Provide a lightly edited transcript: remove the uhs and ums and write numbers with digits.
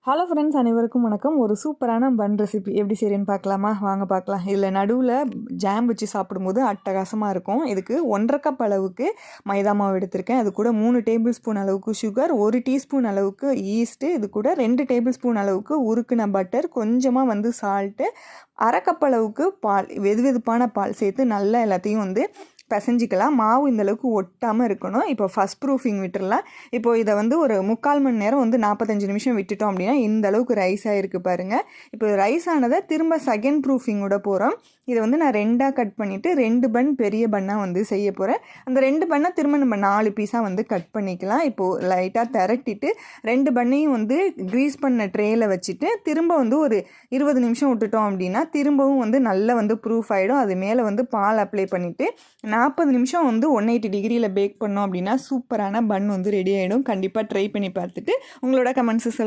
Hello friends, அனைவருக்கும் வணக்கம். ஒரு சூப்பரான பன் ரெசிபி எப்படி செய்கிறேன்னு பார்க்கலாமா? வாங்க பார்க்கலாம். இதில் நடுவில் ஜாம் வச்சு சாப்பிடும்போது அட்டகாசமாக இருக்கும். இதுக்கு 1.5 கப் அளவுக்கு மைதா மாவு எடுத்திருக்கேன். அது கூட 3 டேபிள் ஸ்பூன் அளவுக்கு சுகர், 1 டீஸ்பூன் அளவுக்கு ஈஸ்ட்டு, இது கூட 2 டேபிள் ஸ்பூன் அளவுக்கு உருக்குன பட்டர், கொஞ்சமாக சால்ட்டு, 1/2 கப் அளவுக்கு பால், வெதுவெதுப்பான பால் சேர்த்து நல்லா எல்லாத்தையும் பிசைஞ்சிக்கலாம். மாவு இந்தளவுக்கு ஒட்டாமல் இருக்கணும். இப்போ ஃபஸ்ட் ப்ரூஃபிங் விட்டுடலாம். இப்போது இதை ஒரு 3/4 மணி நேரம் 45 நிமிஷம் விட்டுட்டோம் அப்படின்னா இந்த அளவுக்கு ரைஸ் ஆகிருக்கு பாருங்கள். இப்போ ரைஸ் ஆனதை திரும்ப செகண்ட் ப்ரூஃபிங்கோட போகிறோம். இதை நான் 2ஆக கட் பண்ணிவிட்டு 2 பன் பெரிய பண்ணாக செய்ய போகிறேன். அந்த 2 பண்ணை திரும்ப நம்ம 4 பீஸாக கட் பண்ணிக்கலாம். இப்போது லைட்டாக திரட்டிட்டு 2 பண்ணையும் க்ரீஸ் பண்ண ட்ரேயில் வச்சுட்டு திரும்ப ஒரு 20 நிமிஷம் விட்டுட்டோம் அப்படின்னா திரும்பவும் நல்லா ப்ரூஃப் ஆகிடும். அது மேலே பால் அப்ளை பண்ணிவிட்டு 40 நிமிஷம் 180 டிகிரியில் பேக் பண்ணோம் அப்படின்னா சூப்பரான பன் ரெடி ஆகிடும். கண்டிப்பாக ட்ரை பண்ணி பார்த்துட்டு உங்களோட கமெண்ட்ஸை